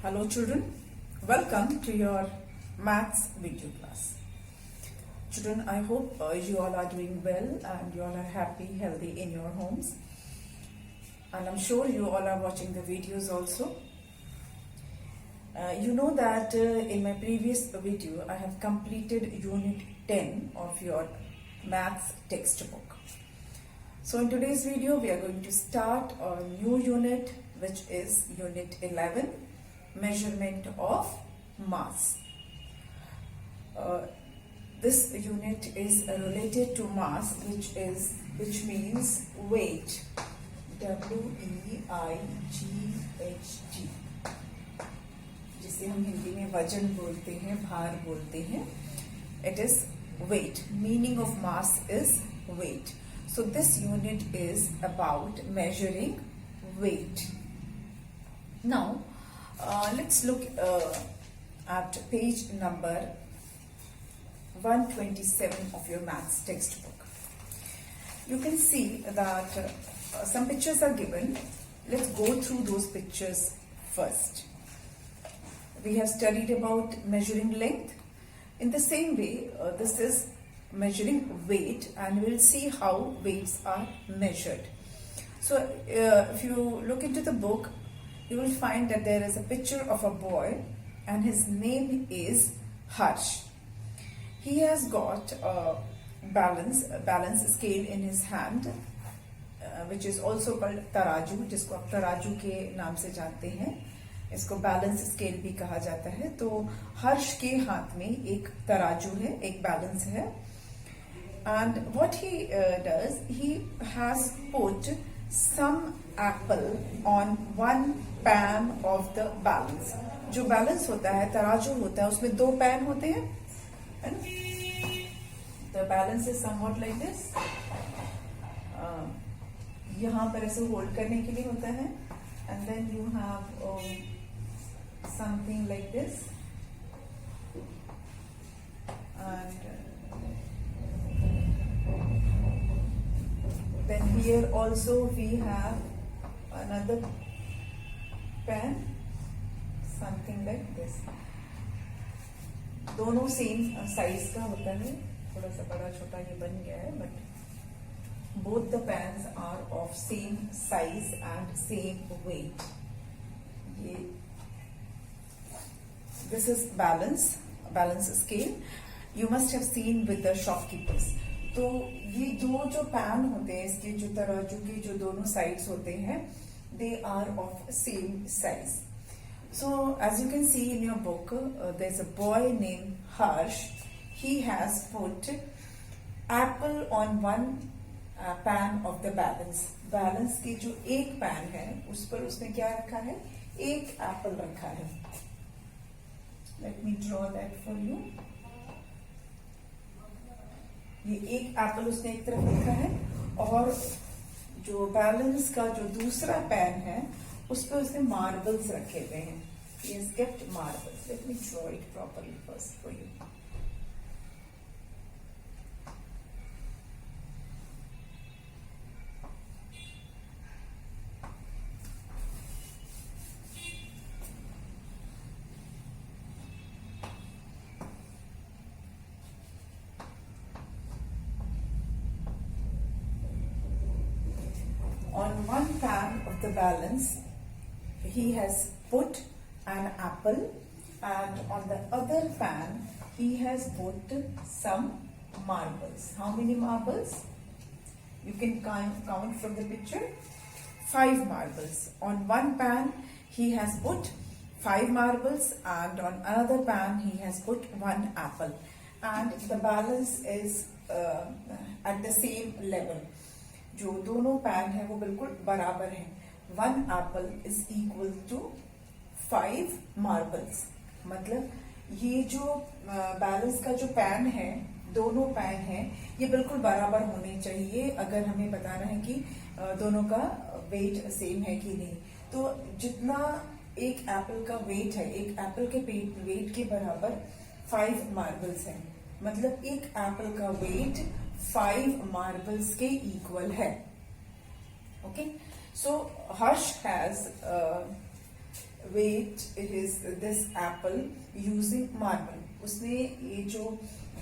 Hello children, welcome to your maths video class. Children, I hope you all are doing well and you all are happy, healthy in your homes. And I'm sure you all are watching the videos also. You know that in my previous video, I have completed Unit 10 of your maths textbook. So in today's video, we are going to start a new unit, which is Unit 11. Measurement of mass. This unit is related to mass, which means weight. WEIGHT, जिसे हम हिंदी में वजन बोलते हैं, भार बोलते हैं. It is weight. Meaning of mass is weight. So this unit is about measuring weight. Now let's look at page number 127 of your maths textbook. You can see that some pictures are given. Let's go through those pictures first. We have studied about measuring length. In the same way, this is measuring weight, and we'll see how weights are measured. So if you look into the book, you will find that there is a picture of a boy and his name is Harsh. He has got a balance scale in his hand, which is also called तराजू, जिसको आप तराजू के नाम से जानते हैं. इसको बैलेंस स्केल भी कहा जाता है. तो हर्ष के हाथ में एक तराजू है, एक बैलेंस है. And what he does, he has put some apple on one pan of the balance. जो बैलेंस होता है, तराजू होता है, उसमें दो पैन होते हैं, है ना? The balance is somewhat like this. यहाँ पर ऐसे होल्ड करने के लिए होता है, and then you have something like this, and then here also we have another pan, something like this. दोनों सेम साइज का होता है, थोड़ा सा बड़ा छोटा ये बन गया है, but both the pans are of same size and same weight. This is balance scale. You must have seen with the shopkeepers. तो ये दो जो पैन होते हैं, इसके जो तराजू के जो दोनों साइड्स होते हैं, they are of same size. So as you can see in your book, there's a boy named Harsh. He has put apple on one pan of the balance. Balance की जो एक पैन है, उस पर उसने क्या रखा है? एक एप्पल रखा है. Let me draw that for you. ये एक एप्पल उसने एक तरफ रखा है, और जो बैलेंस का जो दूसरा पैन है, उस पर उसने मार्बल्स रखे हुए हैं. He has kept marbles. Let me draw it properly first for you. On one pan of the balance, he has put an apple, and on the other pan, he has put some marbles. How many marbles? You can count from the picture. 5 marbles. On one pan, he has put 5 marbles, and on another pan, he has put 1 apple. And the balance is at the same level. जो दोनों pan है वो बिल्कुल बराबर है. 1 apple is equal to 5 marbles. मतलब ये जो बैलेंस का जो पैन है, दोनों पैन है, ये बिल्कुल बराबर होने चाहिए अगर हमें बताना है कि दोनों का वेट सेम है कि नहीं. तो जितना एक एप्पल का वेट है, एक एप्पल के वेट के बराबर 5 मार्बल्स है. मतलब एक एप्पल का वेट 5 marbles के equal है. Okay, so Harsh has weight this apple using marble. उसने ये जो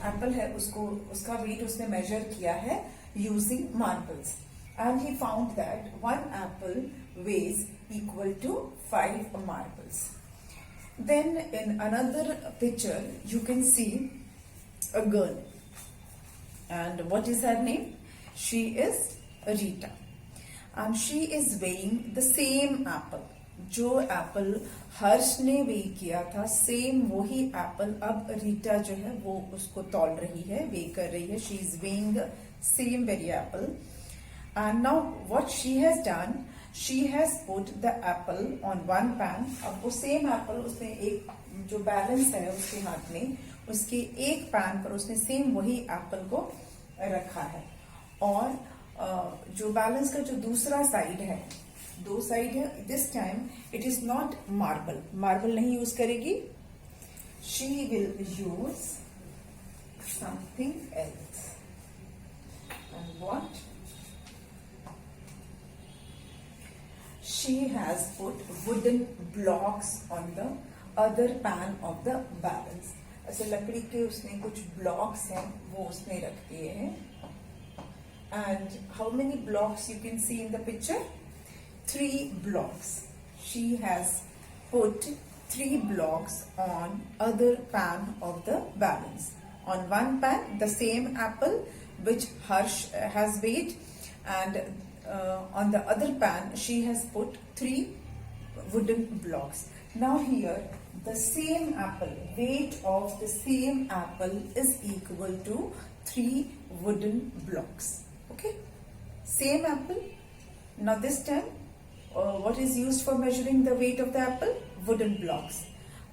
एप्पल है उसका वेट उसने मेजर किया है using marbles, and he found that one apple weighs equal to 5 marbles. Then in another picture you can see a girl, and what is her name? She is Rita, and she is weighing the same apple. जो Apple हर्ष ने वे किया था, same वही Apple अब रीटा जो है वो उसको तौल रही है, वे कर रही है. She is weighing same very Apple. And now what she has done, she has put the Apple on one pan. अब वो सेम एप्पल उसने एक जो बैलेंस है उसके हाथ में, उसके एक पैन पर उसने सेम वही एप्पल को रखा है. और जो बैलेंस का जो दूसरा साइड है, दो साइड है, this time it is not marble. Marble नहीं यूज करेगी, she will use something else. And what she has put wooden blocks on the other pan of the balance. ऐसे लकड़ी के उसने कुछ ब्लॉक्स हैं वो उसने रख दिए हैं. And how many blocks you can see in the picture? 3 blocks. She has put 3 blocks on other pan of the balance. On one pan, the same apple which Harsh has weighed, and on the other pan, she has put 3 wooden blocks. Now here, the same apple, weight of the same apple is equal to 3 wooden blocks. Okay? Same apple. Now this time, what is used for measuring the weight of the apple? Wooden blocks.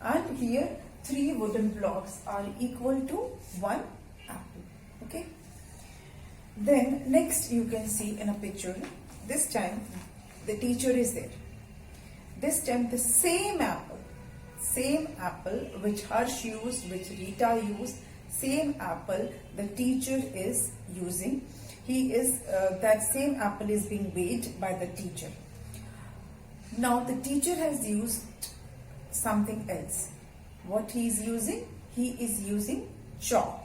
And here 3 wooden blocks are equal to 1 apple. Okay. Then next you can see in a picture, this time the teacher is there. This time the same apple which Harsh used, which Rita used, same apple the teacher is using. That same apple is being weighed by the teacher. Now the teacher has used something else. What he is using? He is using chalk.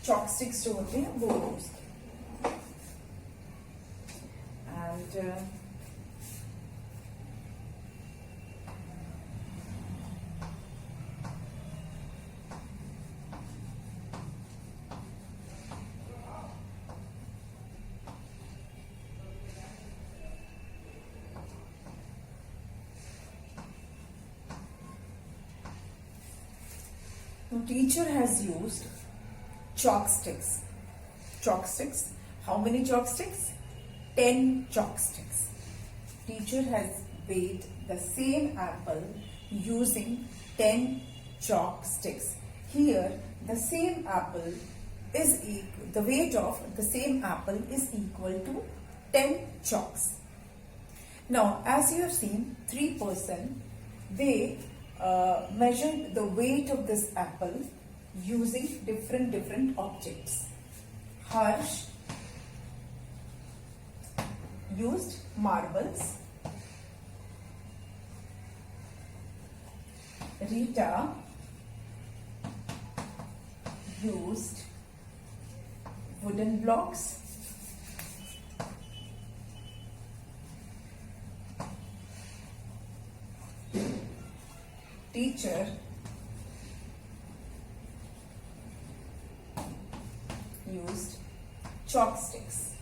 Chalk sticks जो होते हैं वो use किए. And the teacher has used chalk sticks. Chalk sticks. How many chalk sticks? 10 chalk sticks. Teacher has weighed the same apple using 10 chalk sticks. Here, the same apple is the weight of the same apple is equal to 10 chalks. Now, as you have seen, 3 persons, they measured the weight of this apple using different objects. Harsh used marbles. Rita used wooden blocks. Teacher used chalk sticks.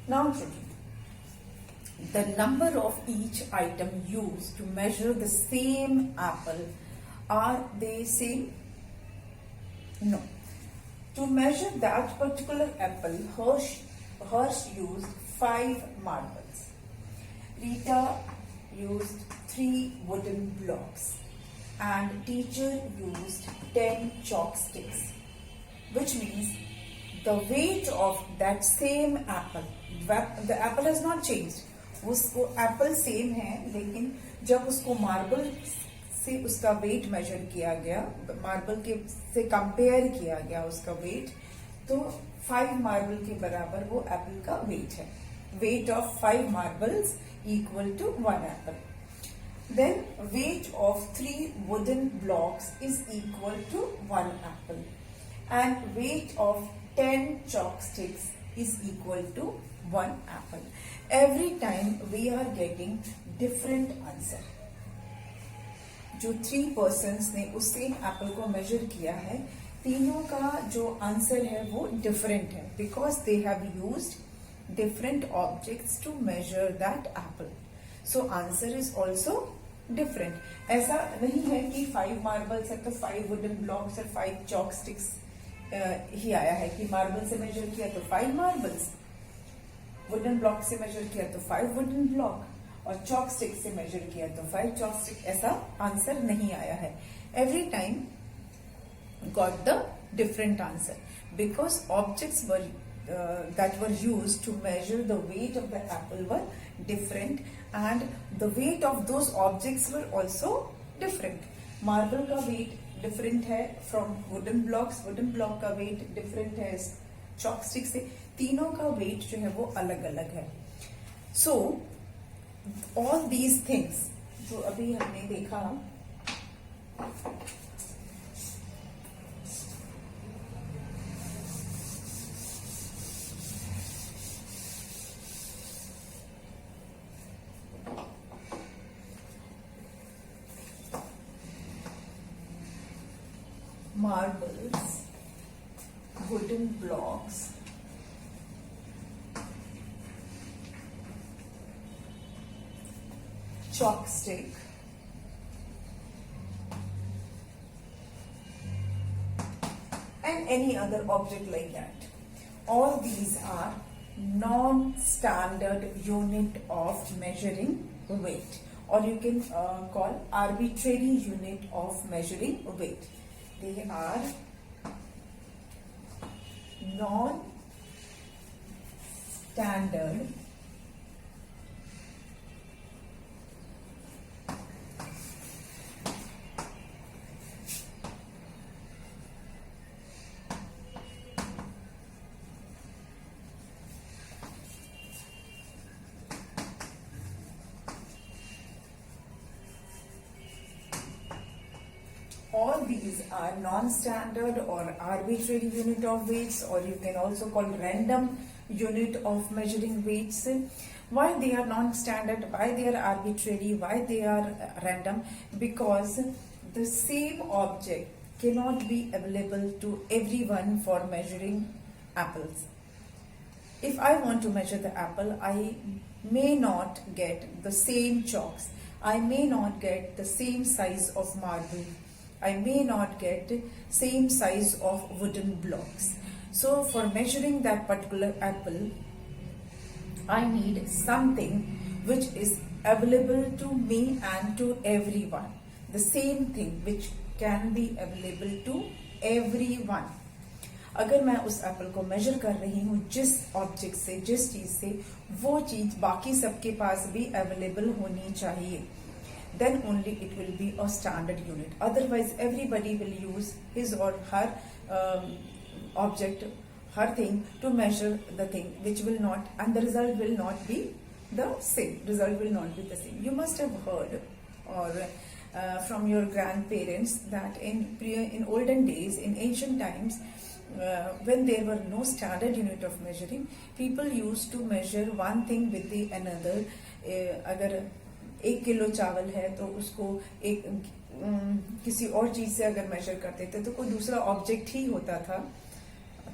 Now children, the number of each item used to measure the same apple, are they same? No. To measure that particular apple, Harsh used 5 marbles. Rita used 3 wooden blocks, and teacher used 10 chalk sticks, which means the weight of that same apple, the apple has not changed. उसको Apple same है, लेकिन जब उसको marble से उसका weight measure किया गया, marble के से कंपेयर किया गया उसका वेट, तो 5 मार्बल के बराबर वो एप्पल का वेट है. Weight of 5 marbles equal to 1 apple. Then weight of 3 wooden blocks is equal to 1 apple. And weight of 10 chalk sticks is equal to 1 apple. Every time we are getting different answer. जो 3 persons ने उस same Apple को major किया है, तीनों का जो answer है वो डिफरेंट है, because they have used different objects to measure that apple. So answer is also different. ऐसा नहीं है कि 5 मार्बल्स है तो 5 वुडन ब्लॉक्स और 5 चॉक स्टिक्स ही आया है कि मार्बल से मेजर किया तो 5 मार्बल्स, वुडन ब्लॉक से मेजर किया तो 5 वुडन ब्लॉक, और चॉक स्टिक से मेजर किया तो 5 चॉक स्टिक. ऐसा आंसर नहीं आया है. Every time got the different answer because objects were that were used to measure the weight of the apple were different and the weight of those objects were also different. Marble का weight different है from wooden blocks, wooden block का weight different है chopstick से. तीनों का weight जो है वो अलग अलग है. So all these things जो अभी हमने देखा, marbles, wooden blocks, chalk stick, and any other object like that. All these are non-standard unit of measuring weight, or you can call arbitrary unit of measuring weight. They are non-standard all these are non-standard or arbitrary unit of weights, or you can also call random unit of measuring weights. Why they are non-standard, why they are arbitrary, why they are random? Because the same object cannot be available to everyone for measuring apples. If I want to measure the apple, I may not get the same chalks. I may not get the same size of marble. I may not get same size of wooden blocks. So for measuring that particular apple, I need something which is available to me and to everyone. The same thing which can be available to everyone. अगर मैं उस Apple को major कर रही हूँ जिस object से, जिस चीज से, वो चीज बाकी सबके पास भी अवेलेबल होनी चाहिए. Then only it will be a standard unit. Otherwise, everybody will use his or her object, her thing to measure the thing, which will not, and the result will not be the same. Result will not be the same. You must have heard or from your grandparents that in olden days, in ancient times, when there were no standard unit of measuring, people used to measure one thing with the another. अगर 1 kilo चावल है तो उसको एक किसी और चीज से अगर मेजर करते थे तो कोई दूसरा ऑब्जेक्ट ही होता था,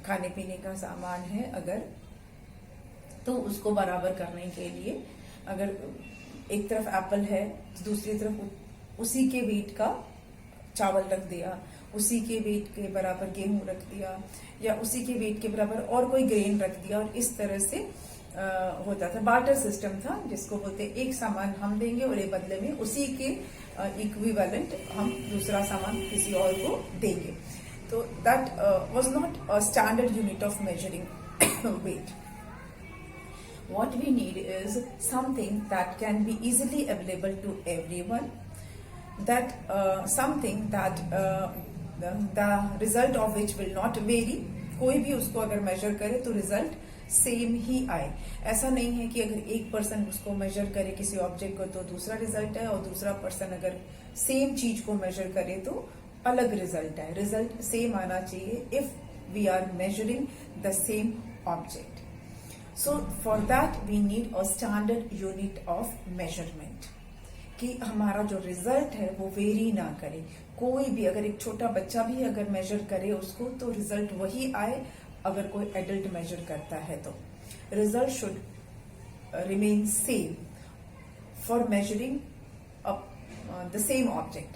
खाने पीने का सामान है अगर, तो उसको बराबर करने के लिए अगर एक तरफ एप्पल है तो दूसरी तरफ उसी के वेट का चावल रख दिया, उसी के वेट के बराबर गेहूं रख दिया, या उसी के वेट के बराबर और कोई ग्रेन रख दिया, और इस तरह से होता था. बार्टर सिस्टम था जिसको बोलते एक सामान हम देंगे और एक बदले में उसी के इक्विवेलेंट हम दूसरा सामान किसी और को देंगे. तो that was not a standard unit of measuring weight. What we need is something that can be easily available to everyone, that something that the result of which will not vary, कोई भी उसको अगर major करे तो result same ही आए। ऐसा नहीं है कि अगर एक पर्सन उसको मेजर करे किसी ऑब्जेक्ट को तो दूसरा रिजल्ट है, और दूसरा पर्सन अगर सेम चीज को मेजर करे तो अलग रिजल्ट है। रिजल्ट सेम आना चाहिए if we are measuring the same object. So for that we need a standard unit of measurement, कि हमारा जो रिजल्ट है वो वेरी ना करे। कोई भी अगर एक छोटा बच्चा भी अगर मेजर करे उसको तो रिजल्ट वही आए, अगर कोई एडल्ट मेजर करता है तो result should remain same for measuring the same object.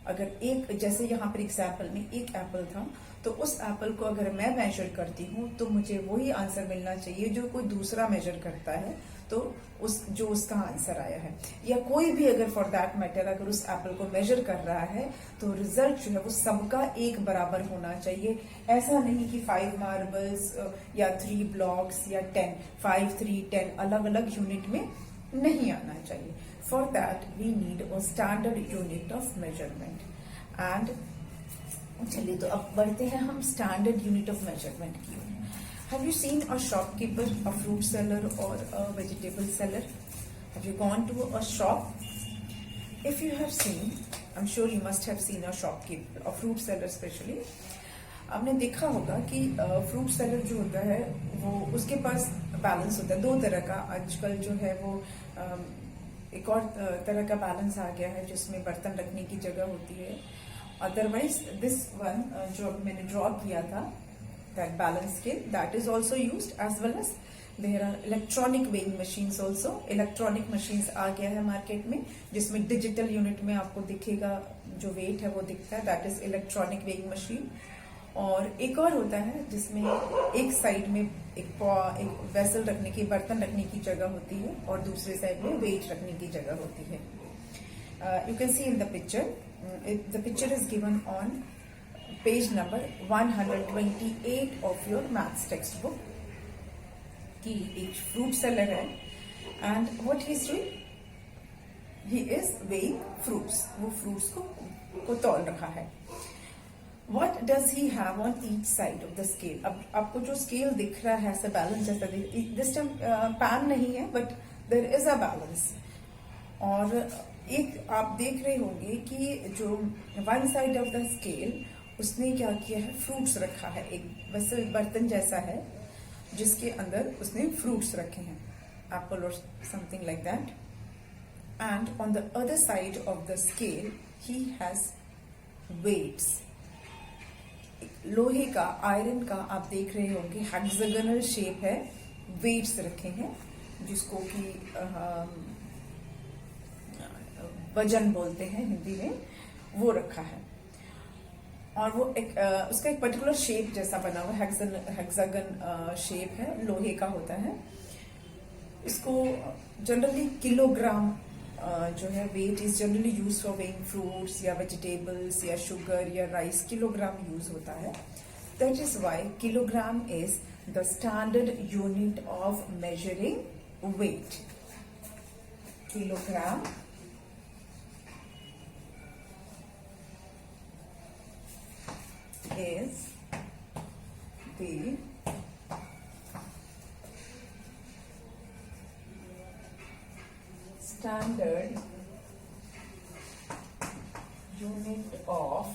अगर एक, जैसे यहाँ पर एग्जाम्पल में एक एप्पल था, तो उस एप्पल को अगर मैं मेजर करती हूँ तो मुझे वही आंसर मिलना चाहिए जो कोई दूसरा मेजर करता है तो उसका आंसर आया है। या कोई भी अगर फॉर दैट मैटर अगर उस एप्पल को मेजर कर रहा है तो रिजल्ट जो है वो सबका एक बराबर होना चाहिए। ऐसा नहीं कि 5 मार्बल्स या 3 ब्लॉक्स या 10, 5, 3, 10 अलग अलग यूनिट में नहीं आना चाहिए। For that we need a standard unit of measurement. And चलिए तो अब बढ़ते हैं हम स्टैंडर्ड यूनिट ऑफ मेजरमेंट की ओर। Have you seen a shopkeeper, a fruit seller or a vegetable seller? Have you gone to a shop? If you have seen, I'm sure you must have seen a shopkeeper, a fruit seller especially. आपने देखा होगा कि fruit seller जो होता है वो उसके पास balance होता है दो तरह का। आजकल जो है वो एक और तरह का बैलेंस आ गया है जिसमें बर्तन रखने की जगह होती है। अदरवाइज दिस वन जो मैंने ड्रॉ किया था, that balance scale, that is also used, as well as there are electronic weighing machines also. Electronic machines आ गया है मार्केट में जिसमें डिजिटल यूनिट में आपको दिखेगा जो वेट है वो दिखता है, that is electronic weighing machine. और एक और होता है जिसमें एक साइड में एक वेसल रखने की, बर्तन रखने की जगह होती है और दूसरे साइड में वेट रखने की जगह होती है। You can see in the picture is given on page number 128 of your maths text book कि एक फ्रूट सेलर है and what he is doing, he is weighing fruits, वो फ्रूट्स को तौल रखा है। What does he have on each side of the scale. अब आपको जो स्केल दिख रहा है ऐसा बैलेंस जैसा दिस टाइम पैन नहीं है but there is a balance. और एक आप देख रहे होंगे कि जो one side of the scale उसने क्या किया है, फ्रूट्स रखा है, एक वेसल बर्तन जैसा है जिसके अंदर उसने फ्रूट्स रखे हैं, एप्पल और something like that. And on the other side of the scale he has weights, लोहे का, आयरन का आप देख रहे होंगे हेक्सागोनल शेप है, वेट्स रखे हैं जिसको कि वजन बोलते हैं हिंदी में, वो रखा है। और वो उसका एक पर्टिकुलर शेप जैसा बना हुआ हेक्सागन शेप है, लोहे का होता है। इसको जनरली किलोग्राम जो है weight is generally use for weighing fruits या वेजिटेबल्स या शुगर या राइस, किलोग्राम यूज होता है। That is why kilogram is the standard unit of measuring weight. Kilogram is the standard unit of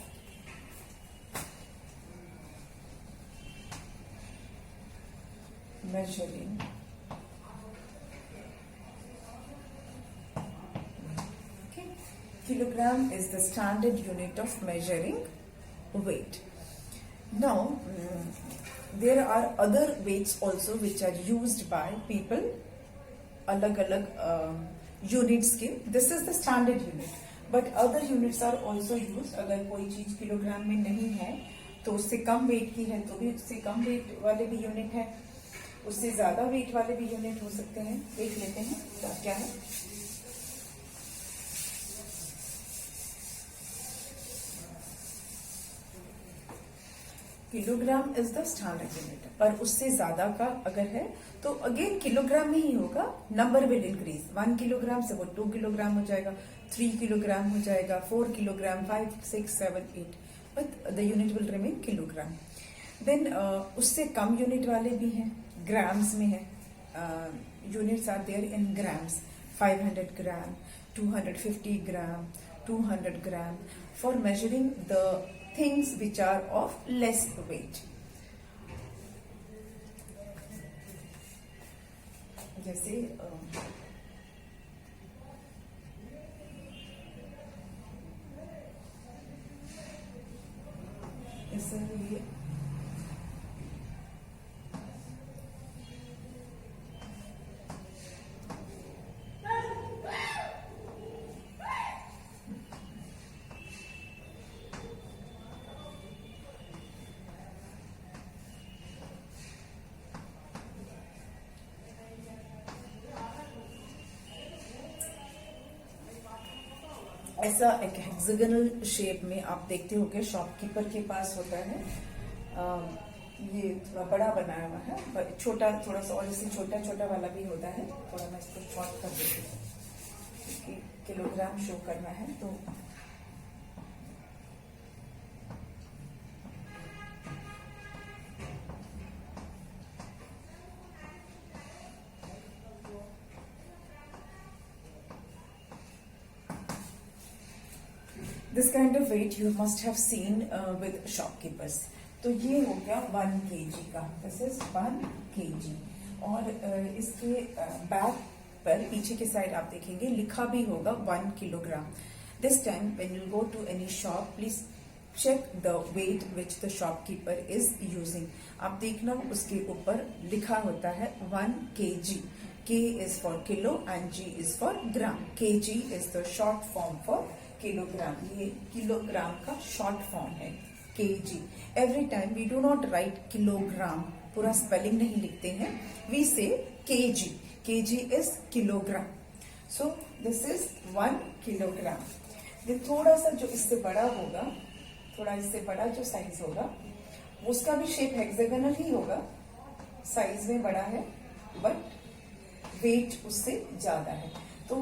measuring kilogram is the standard unit of measuring weight. Now there are other weights also which are used by people अलग अलग units के। This is the standard unit but other units are also use. अगर कोई चीज kilogram में नहीं है तो उससे कम वेट की है तो भी उससे कम वेट वाले भी यूनिट है, उससे ज्यादा वेट वाले भी यूनिट हो सकते हैं। देख लेते हैं क्या है। Kilogram is the standard unit, पर उससे ज्यादा का अगर है तो अगेन किलोग्राम में ही होगा, नंबर विल इंक्रीज। 1 किलोग्राम से वो 2 किलोग्राम हो जाएगा, 3 किलोग्राम हो जाएगा, 4 kilogram, 5, 6, 7, 8, but the unit will remain kilogram. Then उससे कम यूनिट वाले भी हैं, ग्राम्स में है. Units are there in grams. 500 gram, 250 gram, 200 gram, for measuring the things which are of less weight. जैसे ये ऐसा एक हेक्सागोनल शेप में आप देखते होंगे शॉपकीपर के पास होता है. ये थोड़ा बड़ा बनाया हुआ है, पर छोटा थोड़ा सा, और इससे छोटा छोटा वाला भी होता है. थोड़ा मैं इसको शॉर्ट कर देती हूँ क्योंकि किलोग्राम शो करना है. तो this kind of weight you must have seen with shopkeepers. तो ये हो गया 1 kg का. This is 1 kg. और इसके बैक पर पीछे के साइड आप देखेंगे लिखा भी होगा 1 kilogram. This time when you go to any shop, please check the weight which the shopkeeper is using. आप देखना उसके ऊपर लिखा होता है 1 kg. K is for kilo and G is for gram. kg is the short form for kilogram. ये kilogram का short form है kg. Every time we do not write kilogram, पूरा स्पेलिंग नहीं लिखते हैं. We say kg. kg is kilogram. So this is 1 kilogram. ये थोड़ा सा जो इससे बड़ा होगा, थोड़ा इससे बड़ा जो साइज होगा, उसका भी शेप हेक्सागोनल ही होगा. साइज में बड़ा है बट वेट उससे ज्यादा है. तो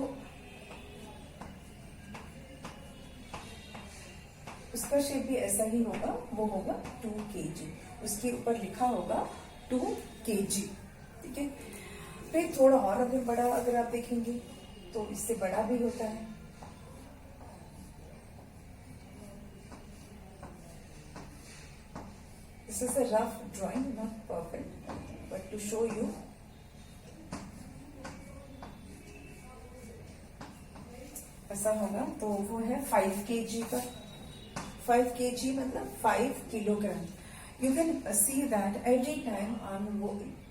उसका शेप भी ऐसा ही होगा. वो होगा 2 kg. उसके ऊपर लिखा होगा 2 kg. ठीक है. फिर थोड़ा और अगर बड़ा अगर आप देखेंगे तो इससे बड़ा भी होता है. This is a rough drawing, not perfect, but to show you. ऐसा होगा. तो वो है 5 kg का. 5 kg मतलब 5 kilogram. You can see that every time I'm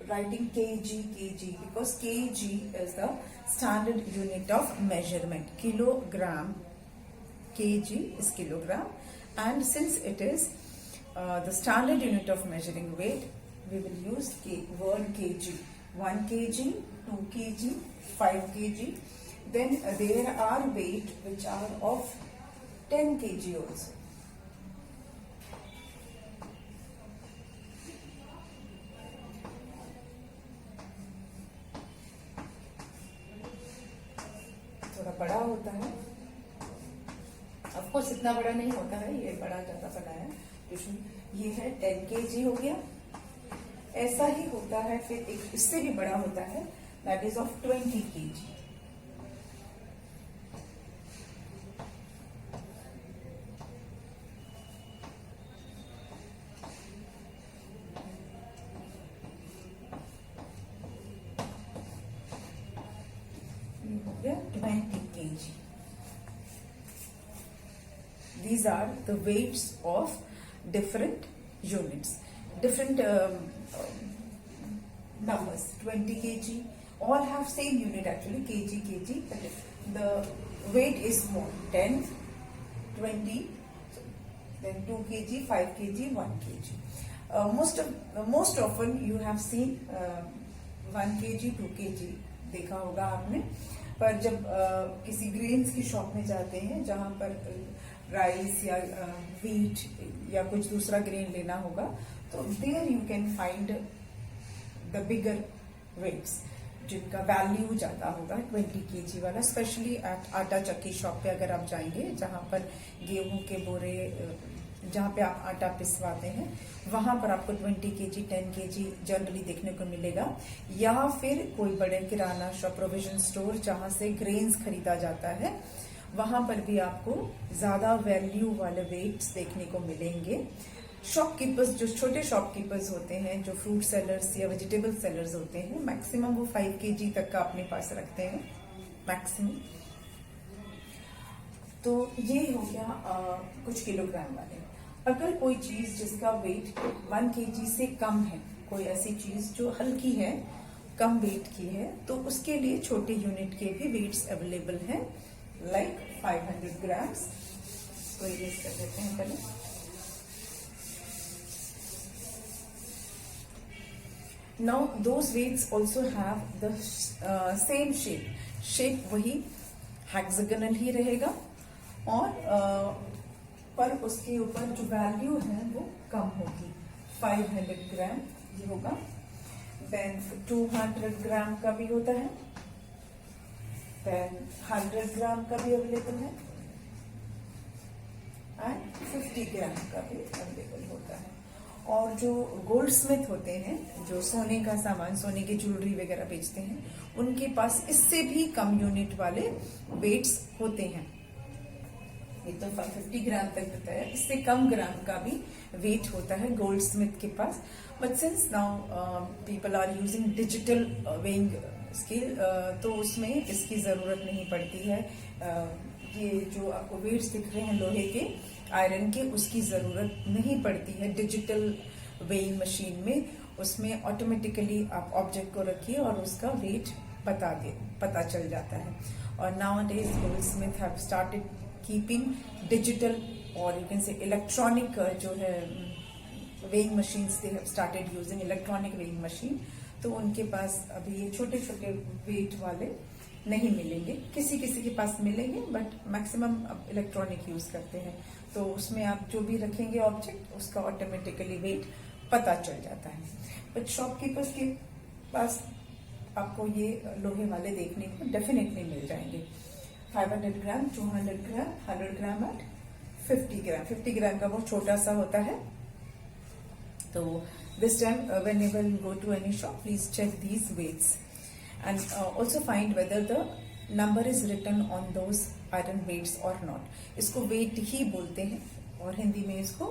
writing kg because kg is the standard unit of measurement. Kilogram, kg is kilogram, and since it is the standard unit of measuring weight, we will use word kg. 1 kg, 2 kg, 5 kg. Then there are weight which are of 10 kg also. थोड़ा बड़ा होता है. Of course इतना बड़ा नहीं होता है, ये बड़ा ज्यादा बड़ा है. ये है 10 kg हो गया. ऐसा ही होता है. फिर एक इससे भी बड़ा होता है, दैट इज ऑफ 20 kg. ये हो गया 20 kg. These are the weights of different units, different numbers. 20 kg, all have same unit actually, kg, but the weight is more. 10, 20, then 2 kg, 5 kg, 1 kg. Most often you have seen 1 kg, 2 kg देखा होगा आपने. पर जब किसी grains की shop में जाते हैं जहां पर राइस या व्हीट या कुछ दूसरा ग्रेन लेना होगा, तो there you can find the bigger weights जिनका वैल्यू ज्यादा होगा. 20 kg वाला, स्पेशली एट आटा चक्की शॉप पे अगर आप जाएंगे जहां पर गेहूं के बोरे जहाँ पे आप आटा पिसवाते हैं, वहां पर आपको 20 केजी 10 केजी जनरली देखने को मिलेगा, या फिर कोई बड़े किराना शॉप, प्रोविजन स्टोर जहां से ग्रेन्स खरीदा जाता है, वहां पर भी आपको ज्यादा वैल्यू वाले वेट्स देखने को मिलेंगे। शॉपकीपर्स, जो छोटे शॉपकीपर्स होते हैं, जो फ्रूट सेलर्स या वेजिटेबल सेलर्स होते हैं, मैक्सिमम वो 5 केजी तक का अपने पास रखते हैं मैक्सिमम। तो ये हो गया कुछ किलोग्राम वाले। अगर कोई चीज जिसका वेट 1 केजी से कम है, कोई ऐसी चीज जो हल्की है, कम वेट की है, तो उसके लिए छोटे यूनिट के भी वेट्स अवेलेबल हैं, लाइक 500 ग्राम्स। तो इरेज कर देते हैं पहले। Now those weights also have the same shape. Shape वही हेक्सागोनल ही रहेगा, और पर उसके ऊपर जो वैल्यू है वो कम होगी। 500 ग्राम ये होगा, देन 200 ग्राम का भी होता है, देन 100 ग्राम का भी अवेलेबल है, एंड 50 ग्राम का भी अवेलेबल होता है। और जो गोल्ड स्मिथ होते हैं, जो सोने का सामान, सोने की ज्वेलरी वगैरह बेचते हैं, उनके पास इससे भी कम यूनिट वाले वेट्स होते हैं। ये तो 50 ग्राम तक होता है, इससे कम ग्राम का भी वेट होता है गोल्ड स्मिथ के पास। But since now people are using digital weighing scale, तो उसमें इसकी जरूरत नहीं पड़ती है। ये जो आपको वेट्स दिख रहे हैं लोहे के, आयरन के, उसकी जरूरत नहीं पड़ती है डिजिटल वेइंग मशीन में। उसमें ऑटोमेटिकली आप ऑब्जेक्ट को रखिए और उसका वेट पता चल जाता है। और नाउ-a-days goldsmith have started keeping digital, और यू कैन से इलेक्ट्रॉनिक जो है weighing machines, they have started using electronic weighing machine. तो उनके पास अभी ये छोटे छोटे वेट वाले नहीं मिलेंगे, किसी किसी के पास मिलेंगे, बट मैक्सिमम अब इलेक्ट्रॉनिक यूज करते हैं। तो उसमें आप जो भी रखेंगे ऑब्जेक्ट, उसका ऑटोमेटिकली वेट पता चल जाता है। बट शॉपकीपर्स के पास आपको ये लोहे वाले देखने को डेफिनेटली मिल जाएंगे। 500 ग्राम, 200 ग्राम, 100 ग्राम एंड 50 ग्राम। 50 ग्राम का बहुत छोटा सा होता है। तो this time whenever you go to any shop, please check these weights and also find whether the number is written on those iron weights or not. इसको weight ही बोलते हैं, और हिंदी में इसको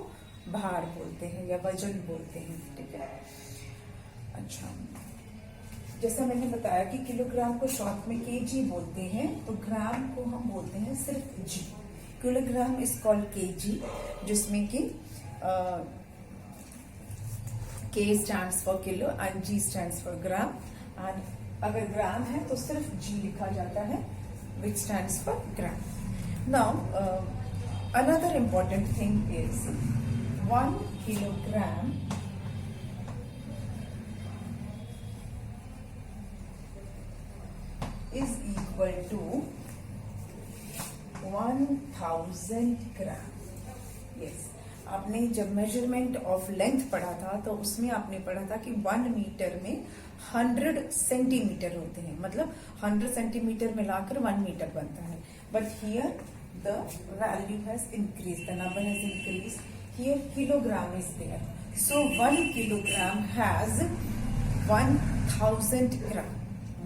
भार बोलते हैं या वजन बोलते हैं, ठीक है। अच्छा, जैसा मैंने बताया कि किलोग्राम को शॉर्ट में केजी बोलते हैं, तो ग्राम को हम बोलते हैं सिर्फ जी। किलोग्राम इज कॉल्ड केजी, जिसमें कि K stands for kilo and G stands for gram, and अगर ग्राम है तो सिर्फ G लिखा जाता है, which stands for gram. Now another important thing is 1 kilogram is equal to 1000 gram. Yes. आपने जब मेजरमेंट ऑफ लेंथ पढ़ा था, तो उसमें आपने पढ़ा था कि 1 मीटर में 100 सेंटीमीटर होते हैं, मतलब 100 सेंटीमीटर मिलाकर 1 मीटर बनता है। But here the value has increase, the number has increase. Here kilogram is there, so 1 kilogram has 1000 gram.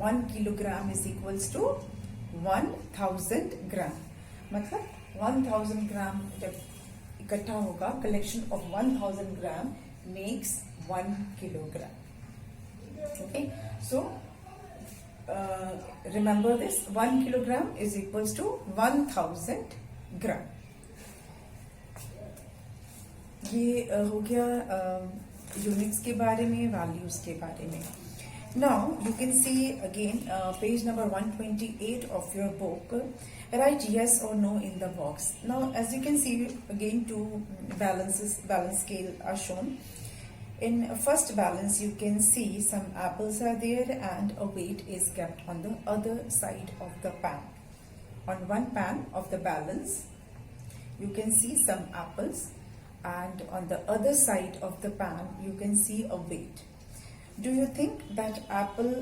1 kilogram is equals to 1000 gram, मतलब 1000 ग्राम जब इकट्ठा होगा, collection of 1000 gram makes 1 kilogram. Okay, so remember this, 1 kilogram is equals to 1000 gram. ये हो गया units के बारे में, वैल्यूज के बारे में। Now you can see again page number 128 of your book. Write yes or no in the box. Now as you can see again, two balance scale are shown. In first balance you can see some apples are there and a weight is kept on the other side of the pan. On one pan of the balance you can see some apples, and on the other side of the pan you can see a weight. Do you think that apple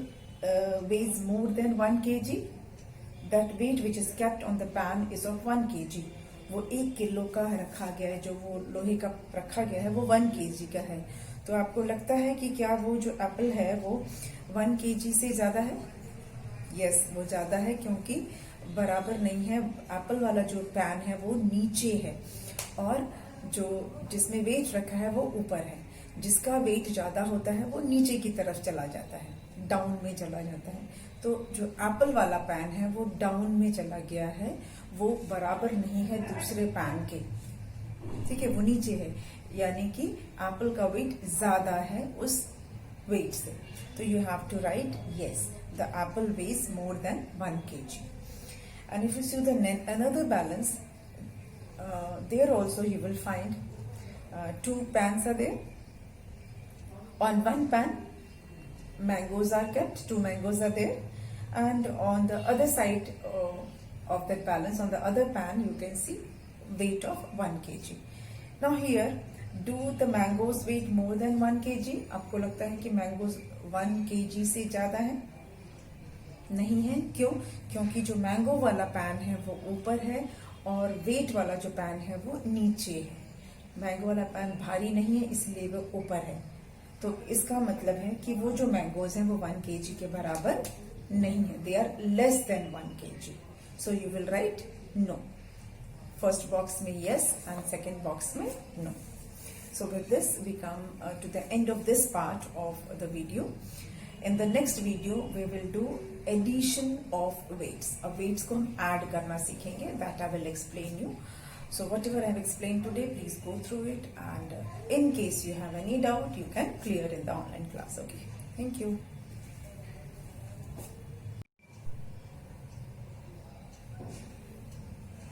weighs more than 1 kg? That weight which is kept on the pan is of 1 kg. वो 1 kilo का रखा गया है, जो वो लोहे का रखा गया है वो 1 केजी का है। तो आपको लगता है कि क्या वो जो एप्पल है वो 1 केजी से ज्यादा है? यस, वो ज्यादा है, क्योंकि बराबर नहीं है। एप्पल वाला जो पैन है वो नीचे है और जो जिसमें वेट रखा है वो ऊपर है। जिसका वेट ज्यादा होता है वो नीचे की तरफ चला जाता है, डाउन में चला जाता है। तो जो एप्पल वाला पैन है वो डाउन में चला गया है, वो बराबर नहीं है दूसरे पैन के, ठीक है, वो नीचे है, यानी कि एप्पल का वेट ज्यादा है उस वेट से। तो you have to write yes, the apple weighs more than 1 kg. And if you see the another balance, there also you will find 2 pans are there. On one pan, mangoes are kept, 2 mangoes are there, and on the other side of that balance, on the other pan, you can see weight of 1 kg. Now here, do the mangoes weight more than 1 kg? आपको लगता है कि mangoes 1 kg से ज्यादा है? नहीं है। क्यों? क्योंकि जो मैंगो वाला पैन है वो ऊपर है और वेट वाला जो पैन है वो नीचे है। मैंगो वाला पैन भारी नहीं है, इसलिए वो ऊपर है। तो इसका मतलब है कि वो जो मैंगोज हैं वो 1 kg के बराबर नहीं है, they are less than 1 kg. So you will write no. First box में यस एंड सेकेंड बॉक्स में no. So with this we come to the end of this part of the video. In the next video we will do addition of weights. अब weights को हम add करना सीखेंगे. That I will explain you. So whatever I have explained today, please go through it, and in case you have any doubt, you can clear in the online class. Okay. Thank you.